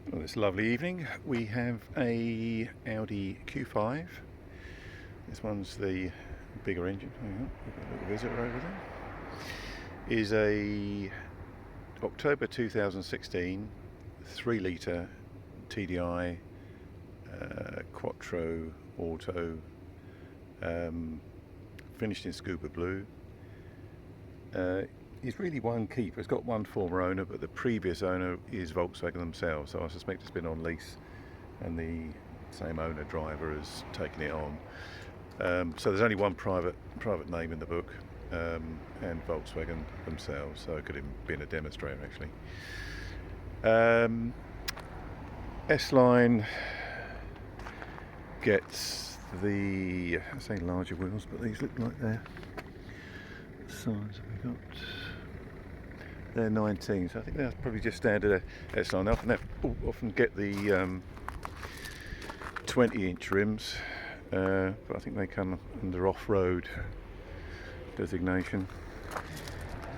Well, this lovely evening we have a Audi Q5. This one's the bigger engine. Hang on, we've got a little visitor over there. Is a October 2016 3 litre TDI Quattro Auto, finished in scuba blue. It's really one keeper. It's got one former owner, but the previous owner is Volkswagen themselves, so I suspect it's been on lease and the same owner driver has taken it on. So there's only one private name in the book, and Volkswagen themselves, so it could have been a demonstrator actually. S-Line gets the, I say larger wheels, but these look like they're size have we got? They're 19, so I think that's probably just standard S-Line. Often get the 20-inch rims, but I think they come under off-road designation.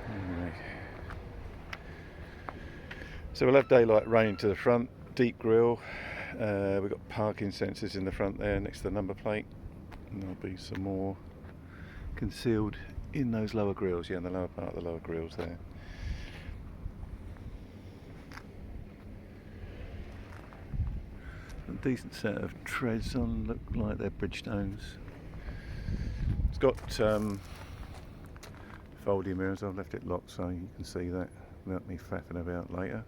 Anyway. So we'll have daylight running to the front, deep grille. We've got parking sensors in the front there next to the number plate, and there'll be some more concealed in those lower grills, in the lower part of the lower grills there. A decent set of treads on, look like they're Bridgestones. It's got folding mirrors. I've left it locked so you can see that without me faffing about later.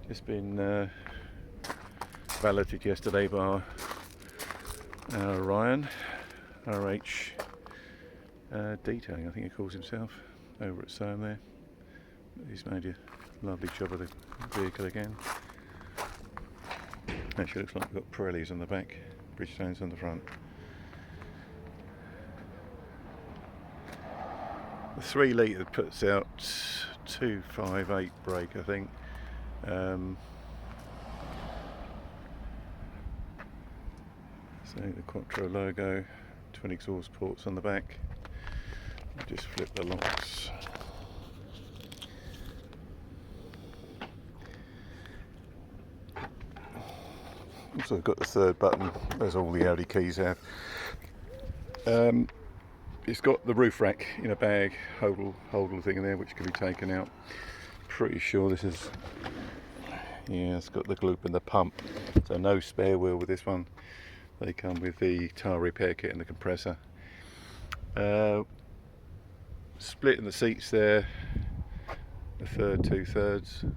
Just been valeted yesterday by our Ryan, RH Detailing, I think he calls himself, over at Soham there. He's made a lovely job of the vehicle again. Actually looks like we've got Pirellis on the back, Bridgestones on the front. The 3 litre puts out 258 brake, I think. So the Quattro logo, twin exhaust ports on the back. I'll just flip the locks. Also got the third button, as all the Audi keys have. It's got the roof rack in a bag, holder thing in there which can be taken out. Pretty sure this is, yeah, it's got the gloop and the pump, so no spare wheel with this one. They come with the tyre repair kit and the compressor. Split in the seats there, a third, 2/3.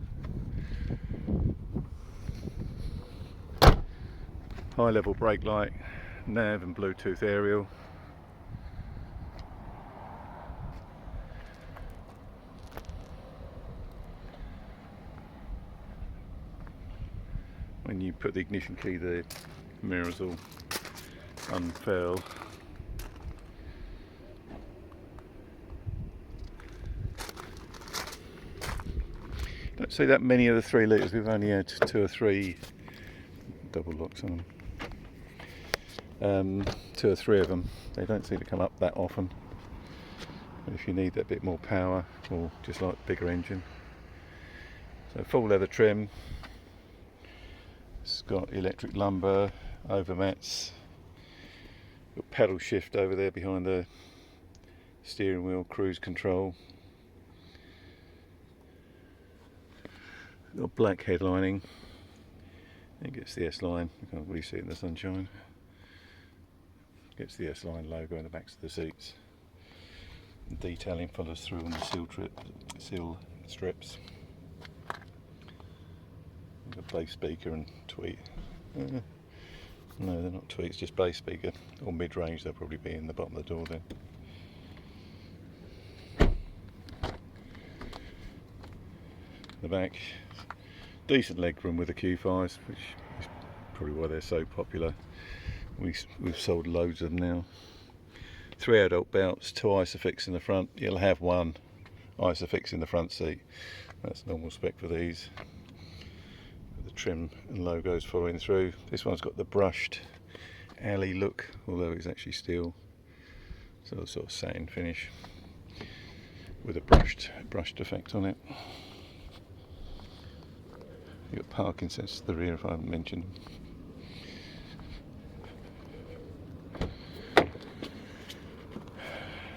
High level brake light, nav and Bluetooth aerial. When you put the ignition key, the mirrors will unfurl. Don't see that many of the 3 litres, we've only had 2 or 3 double locks on them. 2 or 3 of them. They don't seem to come up that often. But if you need that bit more power, or just like bigger engine. So full leather trim. It's got electric lumbar, overmats. Got pedal shift over there behind the steering wheel, cruise control. Got black headlining. It gets the S-Line, you can't really see it in the sunshine. Gets the S-Line logo in the backs of the seats. The detailing follows through on the seal strips. Got bass speaker and tweet. No, they're not tweets, just bass speaker. Or mid-range, they'll probably be in the bottom of the door then. The back, decent leg room with the Q5s, which is probably why they're so popular. We've sold loads of them now. 3 adult belts, 2 Isofix in the front. You'll have 1 Isofix in the front seat. That's normal spec for these. The trim and logos following through. This one's got the brushed alley look, although it's actually steel. So a sort of satin finish with a brushed effect on it. You've got parking sensors at the rear if I haven't mentioned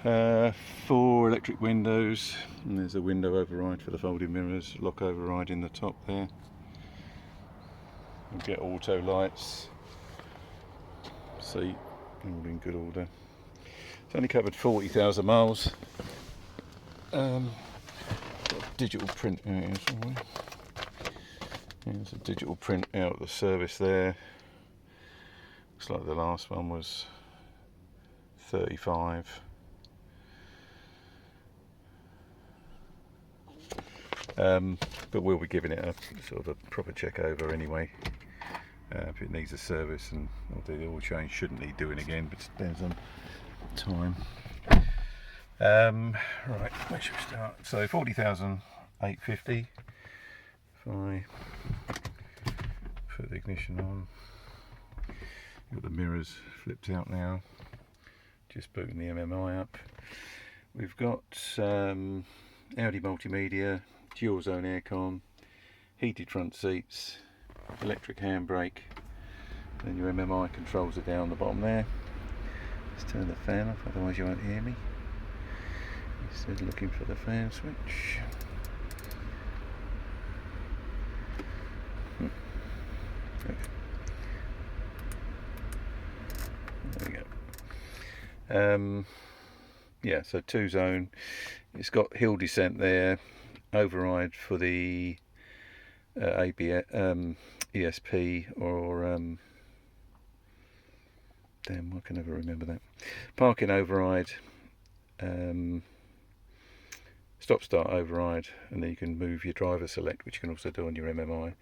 them. 4 electric windows, and there's a window override for the folding mirrors, lock override in the top there. You get auto lights, seat, all in good order. It's only covered 40,000 miles. Got a digital print out here somewhere. There's a digital print out of the service there. Looks like the last one was 35. But we'll be giving it a sort of a proper check over anyway. If it needs a service, and although the oil change shouldn't need doing again, but it depends on time. Right, where should we start? So 40,850. If I put the ignition on, got the mirrors flipped out now. Just booting the MMI up. We've got Audi multimedia, dual zone aircon, heated front seats, electric handbrake, then your MMI controls are down the bottom there. Let's turn the fan off, otherwise you won't hear me. Instead looking for the fan switch. Okay. There we go. Yeah, so 2 zone. It's got hill descent there, override for the ESP or damn, I can never remember that. Parking override, stop start override, and then you can move your driver select, which you can also do on your MMI.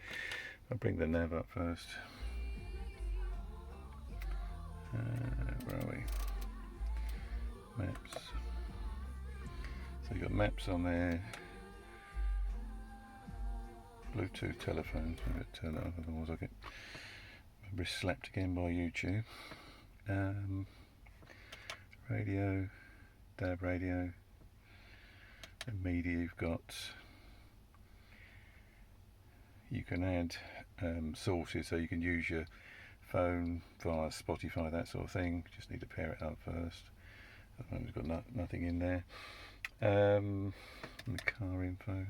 I'll bring the nav up first. Where are we? Maps. So you've got maps on there. Bluetooth telephones. I'm going to turn that off, otherwise I'll get slapped again by YouTube. Radio, DAB radio, and media. You've got. You can add sources, so you can use your phone via Spotify, that sort of thing. Just need to pair it up first. At the moment, we've got nothing in there. The car info.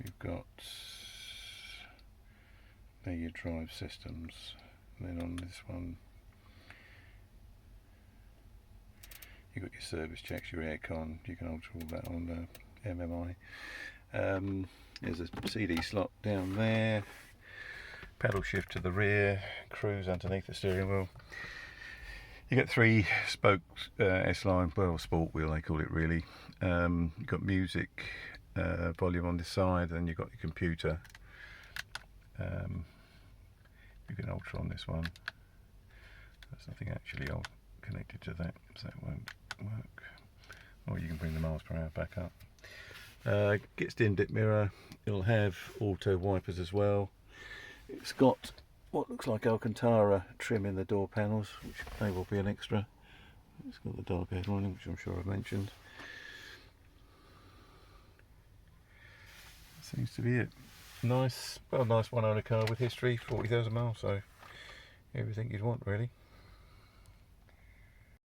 You've got there your drive systems, and then on this one you've got your service checks, your aircon. You can alter all that on the MMI. There's a CD slot down there, paddle shift to the rear, cruise underneath the steering wheel. You get 3 spokes, S-line, well, sport wheel they call it really. You've got music volume on this side, and you've got your computer. You can alter on this one. There's nothing actually connected to that, so that won't work. Or you can bring the miles per hour back up. Gets the in-dip mirror. It'll have auto wipers as well. It's got what looks like Alcantara trim in the door panels, which they will be an extra. It's got the dark headlining, which I'm sure I've mentioned. That seems to be it. Nice, well, nice one owner car with history, 40,000 miles, so everything you'd want really.